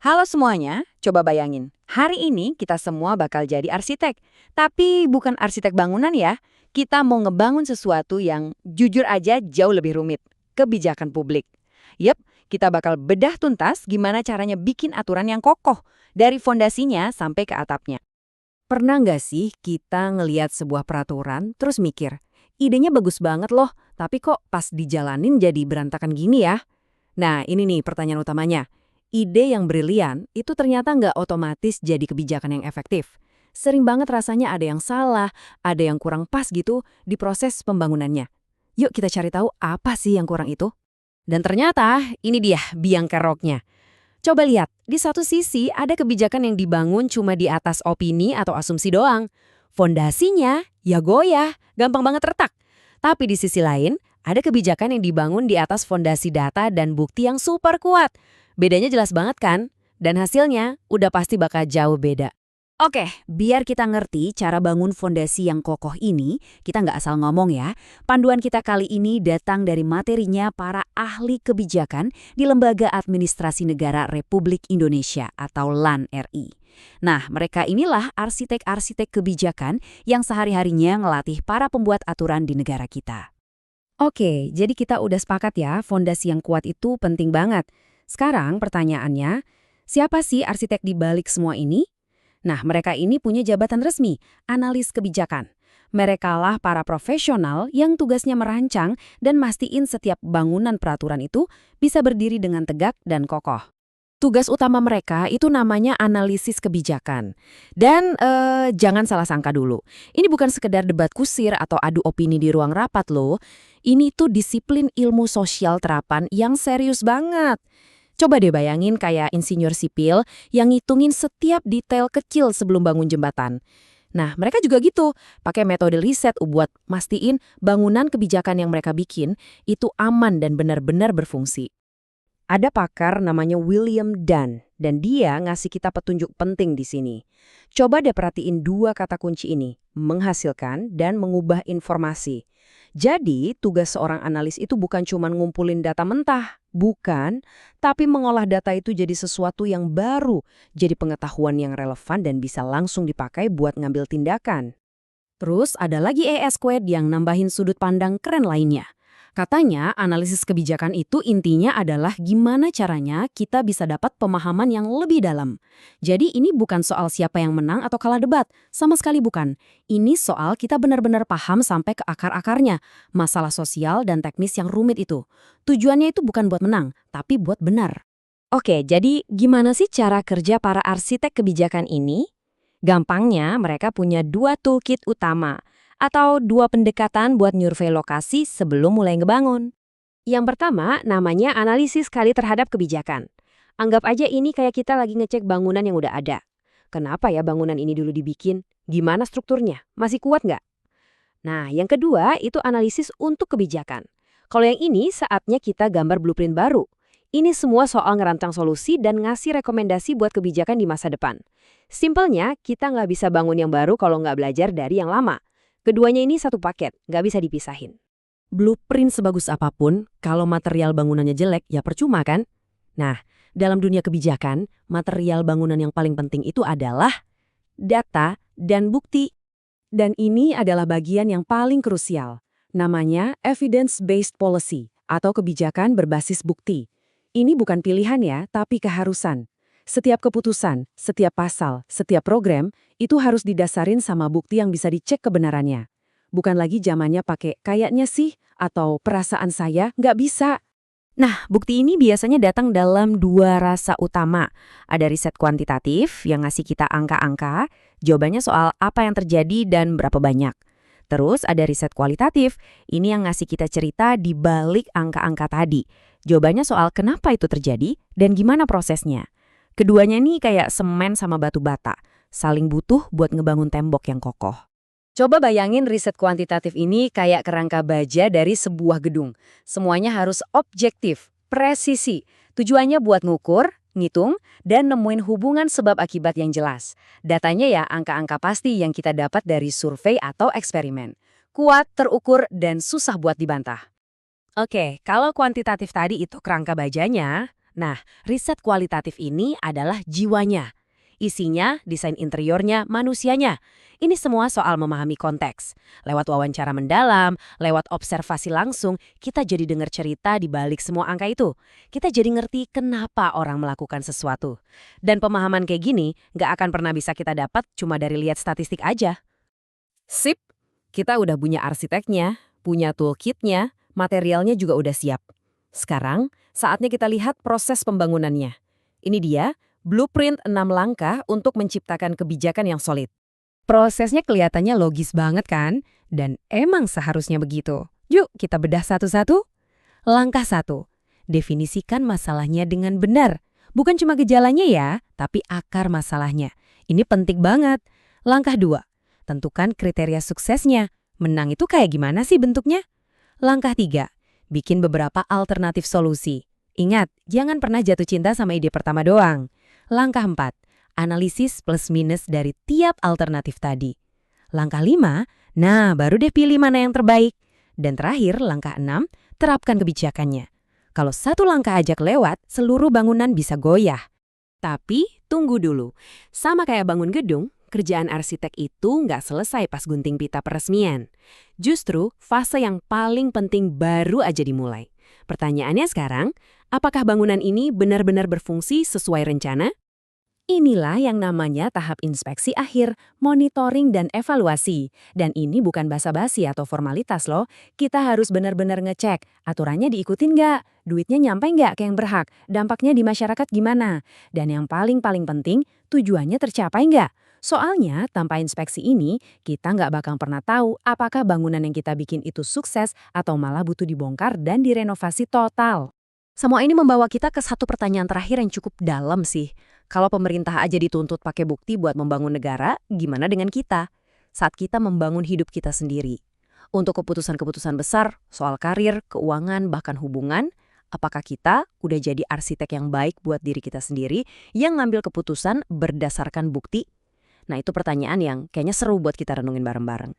Halo semuanya, coba bayangin. Hari ini kita semua bakal jadi arsitek. Tapi bukan arsitek bangunan ya. Kita mau ngebangun sesuatu yang jujur aja jauh lebih rumit. Kebijakan publik. Yep, kita bakal bedah tuntas gimana caranya bikin aturan yang kokoh. Dari fondasinya sampai ke atapnya. Pernah nggak sih kita ngeliat sebuah peraturan terus mikir, idenya bagus banget loh, tapi kok pas dijalanin jadi berantakan gini ya? Nah, ini nih pertanyaan utamanya. Ide yang brilian itu ternyata nggak otomatis jadi kebijakan yang efektif. Sering banget rasanya ada yang salah, ada yang kurang pas gitu di proses pembangunannya. Yuk kita cari tahu apa sih yang kurang itu. Dan ternyata ini dia biang keroknya. Coba lihat, di satu sisi ada kebijakan yang dibangun cuma di atas opini atau asumsi doang. Fondasinya ya goyah, gampang banget retak. Tapi di sisi lain, ada kebijakan yang dibangun di atas fondasi data dan bukti yang super kuat. Bedanya jelas banget kan? Dan hasilnya udah pasti bakal jauh beda. Oke, biar kita ngerti cara bangun fondasi yang kokoh ini, kita nggak asal ngomong ya. Panduan kita kali ini datang dari materinya para ahli kebijakan di Lembaga Administrasi Negara Republik Indonesia atau LAN RI. Nah, mereka inilah arsitek-arsitek kebijakan yang sehari-harinya ngelatih para pembuat aturan di negara kita. Oke, jadi kita udah sepakat ya, fondasi yang kuat itu penting banget. Sekarang pertanyaannya, siapa sih arsitek di balik semua ini? Nah, mereka ini punya jabatan resmi, analis kebijakan. Merekalah para profesional yang tugasnya merancang dan mastiin setiap bangunan peraturan itu bisa berdiri dengan tegak dan kokoh. Tugas utama mereka itu namanya analisis kebijakan. Dan jangan salah sangka dulu. Ini bukan sekedar debat kusir atau adu opini di ruang rapat loh. Ini tuh disiplin ilmu sosial terapan yang serius banget. Coba deh bayangin kayak insinyur sipil yang ngitungin setiap detail kecil sebelum bangun jembatan. Nah, mereka juga gitu, pakai metode riset buat mastiin bangunan kebijakan yang mereka bikin itu aman dan benar-benar berfungsi. Ada pakar namanya William Dunn, dan dia ngasih kita petunjuk penting di sini. Coba deh perhatiin dua kata kunci ini, menghasilkan dan mengubah informasi. Jadi, tugas seorang analis itu bukan cuma ngumpulin data mentah, bukan, tapi mengolah data itu jadi sesuatu yang baru, jadi pengetahuan yang relevan dan bisa langsung dipakai buat ngambil tindakan. Terus ada lagi ES Squared yang nambahin sudut pandang keren lainnya. Katanya, analisis kebijakan itu intinya adalah gimana caranya kita bisa dapat pemahaman yang lebih dalam. Jadi ini bukan soal siapa yang menang atau kalah debat, sama sekali bukan. Ini soal kita benar-benar paham sampai ke akar-akarnya, masalah sosial dan teknis yang rumit itu. Tujuannya itu bukan buat menang, tapi buat benar. Oke, jadi gimana sih cara kerja para arsitek kebijakan ini? Gampangnya, mereka punya dua toolkit utama atau dua pendekatan buat nyurvei lokasi sebelum mulai ngebangun. Yang pertama, namanya analisis kali terhadap kebijakan. Anggap aja ini kayak kita lagi ngecek bangunan yang udah ada. Kenapa ya bangunan ini dulu dibikin? Gimana strukturnya? Masih kuat nggak? Nah, yang kedua itu analisis untuk kebijakan. Kalau yang ini saatnya kita gambar blueprint baru. Ini semua soal ngerancang solusi dan ngasih rekomendasi buat kebijakan di masa depan. Simpelnya, kita nggak bisa bangun yang baru kalau nggak belajar dari yang lama. Keduanya ini satu paket, nggak bisa dipisahin. Blueprint sebagus apapun, kalau material bangunannya jelek, ya percuma kan? Nah, dalam dunia kebijakan, material bangunan yang paling penting itu adalah data dan bukti. Dan ini adalah bagian yang paling krusial. Namanya evidence-based policy atau kebijakan berbasis bukti. Ini bukan pilihan ya, tapi keharusan. Setiap keputusan, setiap pasal, setiap program, itu harus didasarin sama bukti yang bisa dicek kebenarannya. Bukan lagi zamannya pakai kayaknya sih, atau perasaan saya, nggak bisa. Nah, bukti ini biasanya datang dalam dua rasa utama. Ada riset kuantitatif yang ngasih kita angka-angka, jawabannya soal apa yang terjadi dan berapa banyak. Terus ada riset kualitatif, ini yang ngasih kita cerita di balik angka-angka tadi. Jawabannya soal kenapa itu terjadi dan gimana prosesnya. Keduanya nih kayak semen sama batu bata, saling butuh buat ngebangun tembok yang kokoh. Coba bayangin riset kuantitatif ini kayak kerangka baja dari sebuah gedung. Semuanya harus objektif, presisi. Tujuannya buat ngukur, ngitung, dan nemuin hubungan sebab akibat yang jelas. Datanya ya angka-angka pasti yang kita dapat dari survei atau eksperimen. Kuat, terukur, dan susah buat dibantah. Oke, kalau kuantitatif tadi itu kerangka bajanya, Nah, riset kualitatif ini adalah jiwanya. Isinya, desain interiornya, manusianya. Ini semua soal memahami konteks. Lewat wawancara mendalam, lewat observasi langsung, kita jadi dengar cerita di balik semua angka itu. Kita jadi ngerti kenapa orang melakukan sesuatu. Dan pemahaman kayak gini nggak akan pernah bisa kita dapat cuma dari lihat statistik aja. Sip, kita udah punya arsiteknya, punya toolkitnya, materialnya juga udah siap. Sekarang, saatnya kita lihat proses pembangunannya. Ini dia, blueprint 6 langkah untuk menciptakan kebijakan yang solid. Prosesnya kelihatannya logis banget kan? Dan emang seharusnya begitu. Yuk kita bedah satu-satu. Langkah 1. Definisikan masalahnya dengan benar. Bukan cuma gejalanya ya, tapi akar masalahnya. Ini penting banget. Langkah 2. Tentukan kriteria suksesnya. Menang itu kayak gimana sih bentuknya? Langkah 3. Bikin beberapa alternatif solusi. Ingat, jangan pernah jatuh cinta sama ide pertama doang. Langkah 4. Analisis plus minus dari tiap alternatif tadi. Langkah 5, nah baru deh pilih mana yang terbaik. Dan terakhir, langkah 6, terapkan kebijakannya. Kalau satu langkah aja kelewat, seluruh bangunan bisa goyah. Tapi, tunggu dulu. Sama kayak bangun gedung, kerjaan arsitek itu nggak selesai pas gunting pita peresmian. Justru, fase yang paling penting baru aja dimulai. Pertanyaannya sekarang, apakah bangunan ini benar-benar berfungsi sesuai rencana? Inilah yang namanya tahap inspeksi akhir, monitoring dan evaluasi. Dan ini bukan basa-basi atau formalitas loh. Kita harus benar-benar ngecek, aturannya diikutin nggak? Duitnya nyampe nggak ke yang berhak? Dampaknya di masyarakat gimana? Dan yang paling penting, tujuannya tercapai nggak? Soalnya, tanpa inspeksi ini, kita nggak bakal pernah tahu apakah bangunan yang kita bikin itu sukses atau malah butuh dibongkar dan direnovasi total. Semua ini membawa kita ke satu pertanyaan terakhir yang cukup dalam sih. Kalau pemerintah aja dituntut pakai bukti buat membangun negara, gimana dengan kita? Saat kita membangun hidup kita sendiri. Untuk keputusan-keputusan besar, soal karir, keuangan, bahkan hubungan, apakah kita udah jadi arsitek yang baik buat diri kita sendiri yang ngambil keputusan berdasarkan bukti? Nah, itu pertanyaan yang kayaknya seru buat kita renungin bareng-bareng.